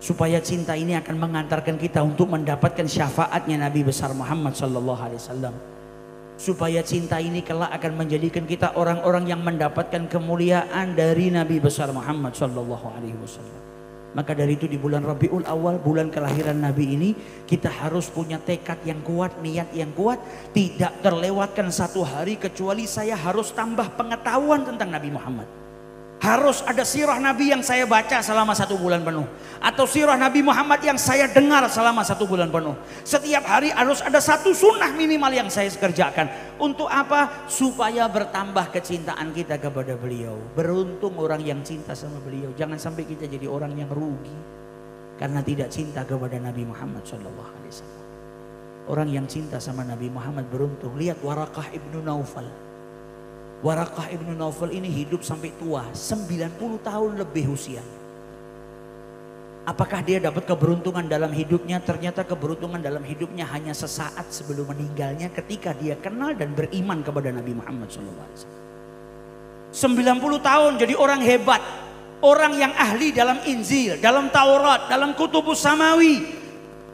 Supaya cinta ini akan mengantarkan kita untuk mendapatkan syafaatnya Nabi besar Muhammad sallallahu alaihi wasallam. Supaya cinta ini kelak akan menjadikan kita orang-orang yang mendapatkan kemuliaan dari Nabi besar Muhammad sallallahu alaihi wasallam. Maka dari itu di bulan Rabiul Awal, bulan kelahiran Nabi ini, kita harus punya tekad yang kuat, niat yang kuat. Tidak terlewatkan satu hari kecuali saya harus tambah pengetahuan tentang Nabi Muhammad. Harus ada sirah Nabi yang saya baca selama 1 bulan penuh, atau sirah Nabi Muhammad yang saya dengar selama 1 bulan penuh. Setiap hari harus ada 1 sunnah minimal yang saya kerjakan. Untuk apa? Supaya bertambah kecintaan kita kepada beliau. Beruntung orang yang cinta sama beliau. Jangan sampai kita jadi orang yang rugi karena tidak cinta kepada Nabi Muhammad SAW. Orang yang cinta sama Nabi Muhammad beruntung. Lihat Waraqah ibnu Naufal. Waraqah ibnu Naufal ini hidup sampai tua, 90 tahun lebih usianya. Apakah dia dapat keberuntungan dalam hidupnya? Ternyata keberuntungan dalam hidupnya hanya sesaat sebelum meninggalnya, ketika dia kenal dan beriman kepada Nabi Muhammad SAW. 90 tahun jadi orang hebat, orang yang ahli dalam Injil, dalam Taurat, dalam Kutubus Samawi,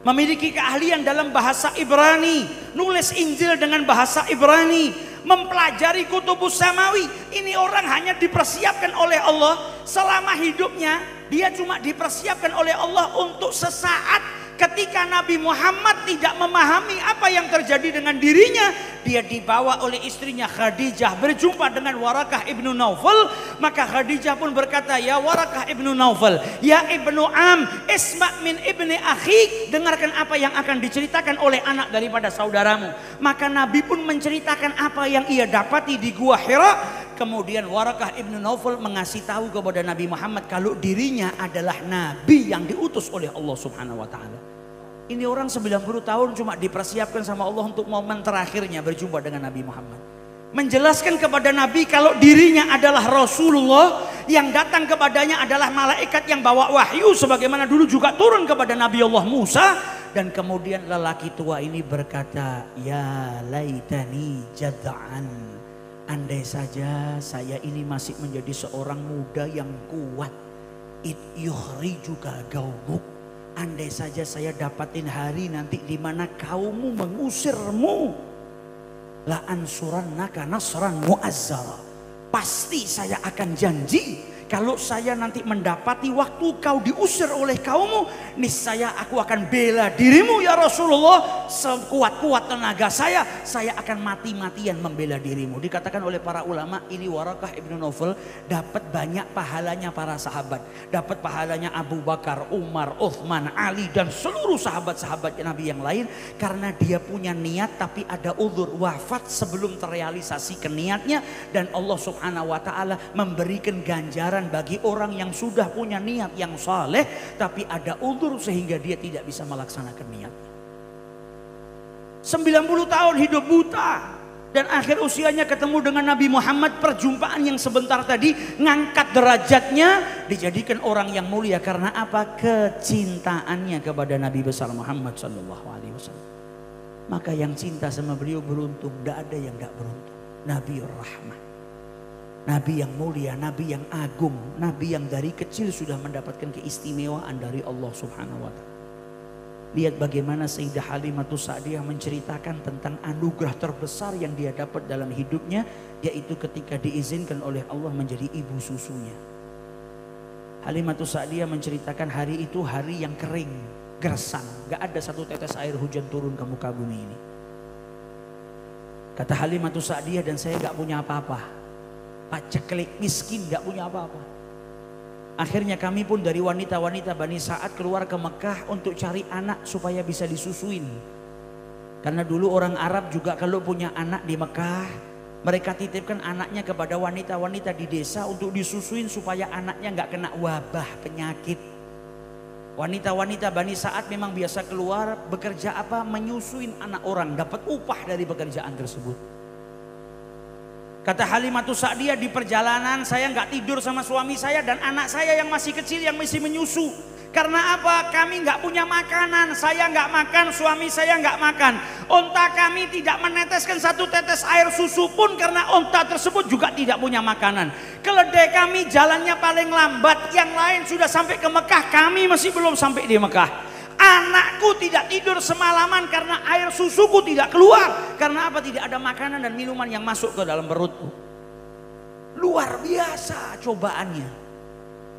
memiliki keahlian dalam bahasa Ibrani, nulis Injil dengan bahasa Ibrani, mempelajari Kutubus Samawi. Ini orang hanya dipersiapkan oleh Allah selama hidupnya. Dia cuma dipersiapkan oleh Allah untuk sesaat Ketika Nabi Muhammad tidak memahami apa yang terjadi dengan dirinya, dia dibawa oleh istrinya Khadijah berjumpa dengan Warakah ibnu Naufal. Maka Khadijah pun berkata, ya Warakah ibnu Naufal, ya ibnu Am, isma' min ibni akhik, dengarkan apa yang akan diceritakan oleh anak daripada saudaramu. Maka Nabi pun menceritakan apa yang ia dapati di Gua Hira. Kemudian Warakah ibnu Naufal mengasih tahu kepada Nabi Muhammad kalau dirinya adalah Nabi yang diutus oleh Allah Subhanahu wa Ta'ala. Ini orang 90 tahun cuma dipersiapkan sama Allah untuk momen terakhirnya berjumpa dengan Nabi Muhammad. Menjelaskan kepada Nabi kalau dirinya adalah Rasulullah, yang datang kepadanya adalah malaikat yang bawa wahyu sebagaimana dulu juga turun kepada Nabi Allah Musa. Dan kemudian lelaki tua ini berkata, ya laitani jad'an, andai saja saya ini masih menjadi seorang muda yang kuat. It yukhrijuka gaumuk, andai saja saya dapatin hari nanti di mana kaummu mengusirmu. La ansurannaka nasran mu'azzara, pasti saya akan janji kalau saya nanti mendapati waktu kau diusir oleh kaummu, niscaya aku akan bela dirimu ya Rasulullah. Sekuat-kuat tenaga saya akan mati-matian membela dirimu. Dikatakan oleh para ulama, ini Warakah ibnu Naufal dapat banyak pahalanya para sahabat. Dapat pahalanya Abu Bakar, Umar, Uthman, Ali dan seluruh sahabat-sahabat Nabi yang lain. Karena dia punya niat tapi ada uzur, wafat sebelum terrealisasi niatnya. Dan Allah Subhanahu wa Ta'ala memberikan ganjaran bagi orang yang sudah punya niat yang saleh tapi ada uzur sehingga dia tidak bisa melaksanakan niatnya. 90 tahun hidup buta dan akhir usianya ketemu dengan Nabi Muhammad. Perjumpaan yang sebentar tadi ngangkat derajatnya, dijadikan orang yang mulia karena apa? Kecintaannya kepada Nabi besar Muhammad sallallahu alaihi wasallam. Maka yang cinta sama beliau beruntung, tidak ada yang tidak beruntung. Nabiur Rahmah, Nabi yang mulia, Nabi yang agung, Nabi yang dari kecil sudah mendapatkan keistimewaan dari Allah Subhanahu wa Ta'ala. Lihat bagaimana Sayyidah Halimatus Sa'diyah menceritakan tentang anugerah terbesar yang dia dapat dalam hidupnya, yaitu ketika diizinkan oleh Allah menjadi ibu susunya. Halimatus Sa'diyah menceritakan hari itu hari yang kering, gersang, gak ada satu tetes air hujan turun ke muka bumi ini. Kata Halimatus Sa'diyah, dan saya gak punya apa-apa, paceklik, miskin, gak punya apa-apa. Akhirnya kami pun dari wanita-wanita Bani Sa'ad keluar ke Mekah untuk cari anak supaya bisa disusuin. Karena dulu orang Arab juga kalau punya anak di Mekah, mereka titipkan anaknya kepada wanita-wanita di desa untuk disusuin supaya anaknya gak kena wabah penyakit. Wanita-wanita Bani Sa'ad memang biasa keluar bekerja apa? Menyusuin anak orang, dapat upah dari pekerjaan tersebut. Kata Halimatus Sa'diyah, di perjalanan saya nggak tidur sama suami saya dan anak saya yang masih kecil yang masih menyusu. Karena apa? Kami nggak punya makanan. Saya nggak makan, suami saya nggak makan. Onta kami tidak meneteskan satu tetes air susu pun karena onta tersebut juga tidak punya makanan. Keledai kami jalannya paling lambat. Yang lain sudah sampai ke Mekah, kami masih belum sampai di Mekah. Anakku tidak tidur semalaman karena air susuku tidak keluar. Karena apa? Tidak ada makanan dan minuman yang masuk ke dalam perutku. Luar biasa cobaannya.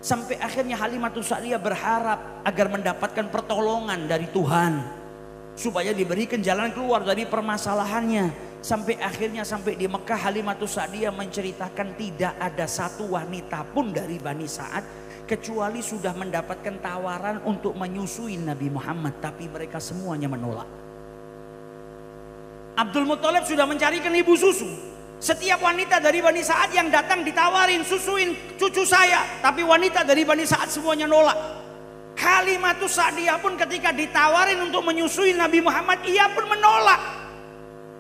Sampai akhirnya Halimatus Sa'diyah berharap agar mendapatkan pertolongan dari Tuhan, supaya diberikan jalan keluar dari permasalahannya. Sampai akhirnya sampai di Mekah, Halimatus Sa'diyah menceritakan tidak ada satu wanita pun dari Bani Sa'ad kecuali sudah mendapatkan tawaran untuk menyusui Nabi Muhammad, tapi mereka semuanya menolak. Abdul Muthalib sudah mencarikan ibu susu. Setiap wanita dari Bani Sa'ad yang datang ditawarin, susuin cucu saya, tapi wanita dari Bani Sa'ad semuanya nolak. Halimatus Sa'diyah pun ketika ditawarin untuk menyusui Nabi Muhammad, ia pun menolak.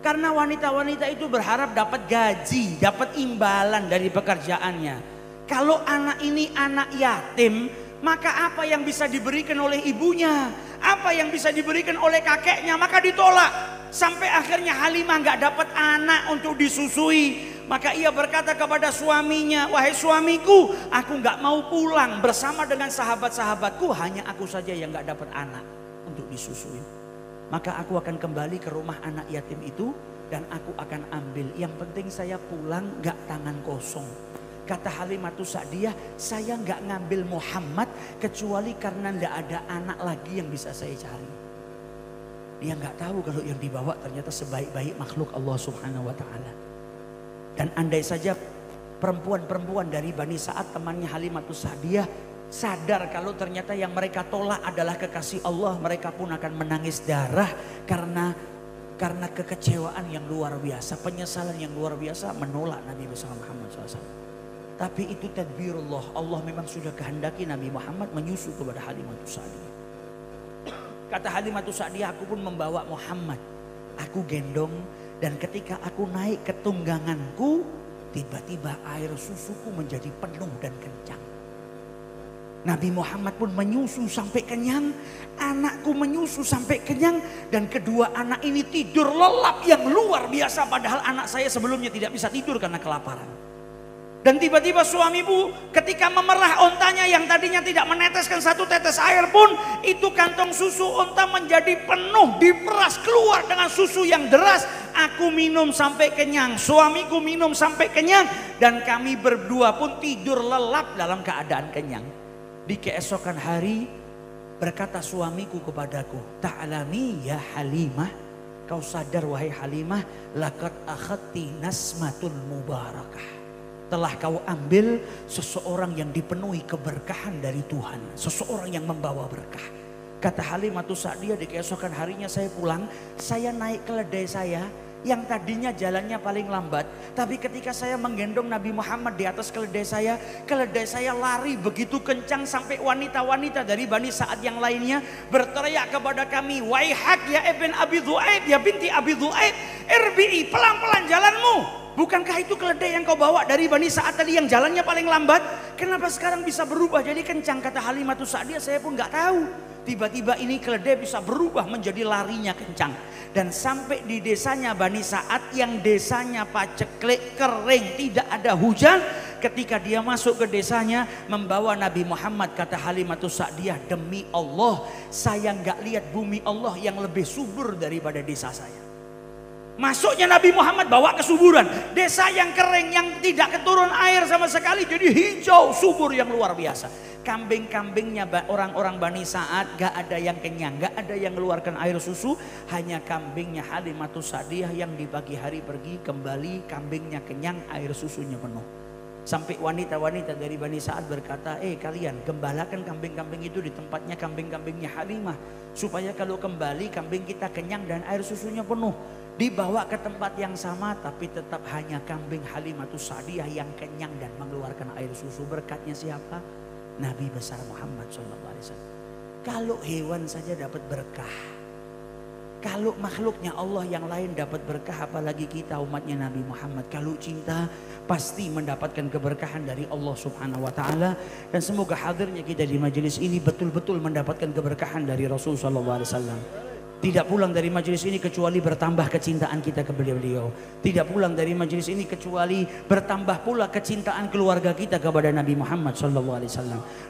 Karena wanita-wanita itu berharap dapat gaji, dapat imbalan dari pekerjaannya. Kalau anak ini anak yatim, maka apa yang bisa diberikan oleh ibunya, apa yang bisa diberikan oleh kakeknya, maka ditolak. Sampai akhirnya Halimah nggak dapat anak untuk disusui. Maka ia berkata kepada suaminya, wahai suamiku, aku nggak mau pulang bersama dengan sahabat-sahabatku, hanya aku saja yang nggak dapat anak untuk disusui. Maka aku akan kembali ke rumah anak yatim itu dan aku akan ambil. Yang penting saya pulang nggak tangan kosong. Kata Halimatus Sa'diyah, saya nggak ngambil Muhammad kecuali karena nggak ada anak lagi yang bisa saya cari. Dia nggak tahu kalau yang dibawa ternyata sebaik-baik makhluk Allah Subhanahu wa Ta'ala. Dan andai saja perempuan-perempuan dari Bani Sa'ad, temannya Halimatus Sa'diyah, sadar kalau ternyata yang mereka tolak adalah kekasih Allah, mereka pun akan menangis darah karena kekecewaan yang luar biasa, penyesalan yang luar biasa menolak Nabi besar Muhammad SAW. Tapi itu tadbirullah, Allah memang sudah kehendaki Nabi Muhammad menyusu kepada Halimatus Sa'diyah. Kata Halimatus Sa'diyah, aku pun membawa Muhammad, aku gendong, dan ketika aku naik ke tungganganku, tiba-tiba air susuku menjadi penuh dan kencang. Nabi Muhammad pun menyusu sampai kenyang, anakku menyusu sampai kenyang, dan kedua anak ini tidur lelap yang luar biasa, padahal anak saya sebelumnya tidak bisa tidur karena kelaparan. Dan tiba-tiba suamiku ketika memerah ontanya yang tadinya tidak meneteskan satu tetes air pun, itu kantong susu onta menjadi penuh, diperas keluar dengan susu yang deras. Aku minum sampai kenyang, suamiku minum sampai kenyang, dan kami berdua pun tidur lelap dalam keadaan kenyang. Di keesokan hari berkata suamiku kepadaku, ta'alami ya Halimah, kau sadar wahai Halimah, laqad akhadti nasmatun mubarakah. Telah kau ambil seseorang yang dipenuhi keberkahan dari Tuhan, seseorang yang membawa berkah. Kata Halimatus Sa'diyah, di keesokan harinya saya pulang, saya naik keledai saya yang tadinya jalannya paling lambat, tapi ketika saya menggendong Nabi Muhammad di atas keledai saya lari begitu kencang sampai wanita-wanita dari Bani Sa'ad yang lainnya berteriak kepada kami, waihak ya ibn Abi Dhu'aib, ya binti Abi Dhu'aib, irbi'i, pelan-pelan jalanmu. Bukankah itu keledai yang kau bawa dari Bani Sa'ad tadi yang jalannya paling lambat? Kenapa sekarang bisa berubah jadi kencang? Kata Halimatus Sa'diyah, saya pun nggak tahu. Tiba-tiba ini keledai bisa berubah menjadi larinya kencang. Dan sampai di desanya Bani Sa'ad yang desanya paceklik, kering, tidak ada hujan. Ketika dia masuk ke desanya membawa Nabi Muhammad, kata Halimatus Sa'diyah, demi Allah saya nggak lihat bumi Allah yang lebih subur daripada desa saya. Masuknya Nabi Muhammad bawa kesuburan. Desa yang kering, yang tidak keturun air sama sekali, jadi hijau, subur yang luar biasa. Kambing-kambingnya orang-orang Bani Sa'ad gak ada yang kenyang, gak ada yang mengeluarkan air susu. Hanya kambingnya Halimatus Sa'diyah yang di pagi hari pergi kembali, kambingnya kenyang, air susunya penuh. Sampai wanita-wanita dari Bani Sa'ad berkata, kalian gembalakan kambing-kambing itu di tempatnya kambing-kambingnya Halimah, supaya kalau kembali kambing kita kenyang dan air susunya penuh. Dibawa ke tempat yang sama, tapi tetap hanya kambing Halimatus Sa'diyah yang kenyang dan mengeluarkan air susu. Berkatnya siapa? Nabi besar Muhammad SAW. Kalau hewan saja dapat berkah, kalau makhluknya Allah yang lain dapat berkah, apalagi kita umatnya Nabi Muhammad. Kalau cinta pasti mendapatkan keberkahan dari Allah Subhanahu wa Ta'ala. Dan semoga hadirnya kita di majelis ini betul-betul mendapatkan keberkahan dari Rasul Sallallahu Alaihi Wasallam. Tidak pulang dari majelis ini kecuali bertambah kecintaan kita ke beliau. Tidak pulang dari majelis ini kecuali bertambah pula kecintaan keluarga kita kepada Nabi Muhammad SAW.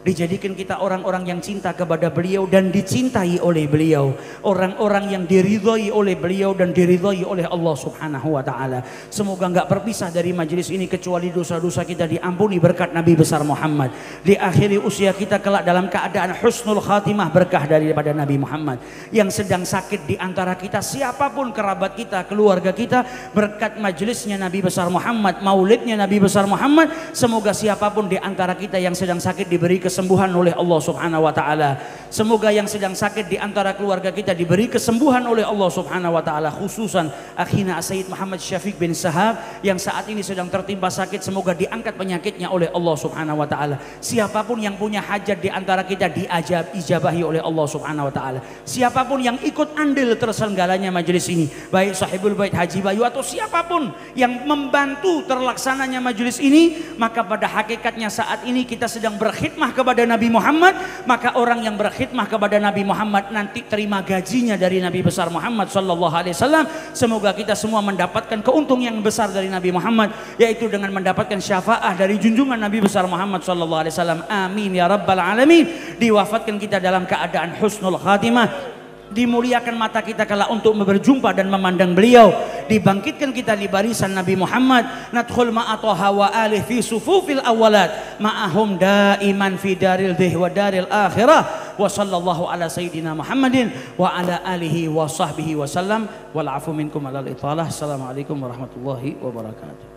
Dijadikan kita orang-orang yang cinta kepada beliau dan dicintai oleh beliau. Orang-orang yang diridhoi oleh beliau dan diridhoi oleh Allah Subhanahu wa Ta'ala. Semoga enggak berpisah dari majelis ini kecuali dosa-dosa kita diampuni berkat Nabi besar Muhammad. Di akhiri usia kita kelak dalam keadaan husnul khatimah berkah daripada Nabi Muhammad. Yang sedang sakit di antara kita, siapapun kerabat kita, keluarga kita, berkat majelisnya Nabi besar Muhammad, maulidnya Nabi besar Muhammad, semoga siapapun di antara kita yang sedang sakit diberi kesembuhan oleh Allah Subhanahu wa Ta'ala. Semoga yang sedang sakit di antara keluarga kita diberi kesembuhan oleh Allah Subhanahu wa Ta'ala, khususan akhina Sayyid Muhammad Syafiq bin Sahab yang saat ini sedang tertimpa sakit, semoga diangkat penyakitnya oleh Allah Subhanahu wa Ta'ala. Siapapun yang punya hajat di antara kita diijabahi oleh Allah Subhanahu wa Ta'ala. Siapapun yang ikut andil terselenggaranya majelis ini, baik sahibul bait Haji Bayu atau siapapun yang membantu terlaksananya majelis ini, maka pada hakikatnya saat ini kita sedang berkhidmah kepada Nabi Muhammad. Maka orang yang berkhidmah kepada Nabi Muhammad nanti terima gajinya dari Nabi besar Muhammad sallallahu alaihi wasallam. Semoga kita semua mendapatkan keuntungan yang besar dari Nabi Muhammad, yaitu dengan mendapatkan syafaah dari junjungan Nabi besar Muhammad sallallahu alaihi wasallam. Amin ya rabbal alamin. Diwafatkan kita dalam keadaan husnul khatimah. dimuliakan mata kita kala untuk berjumpa dan memandang beliau, dibangkitkan kita di barisan Nabi Muhammad, nadkhul ma'ataha wa alih fi sufufil awalat ma'ahum daiman fi daril dih wa daril akhirah wa sallallahu ala sayyidina Muhammadin wa ala alihi wa sahbihi wa sallam wal afu minkum alal italah. Assalamualaikum warahmatullahi wabarakatuh.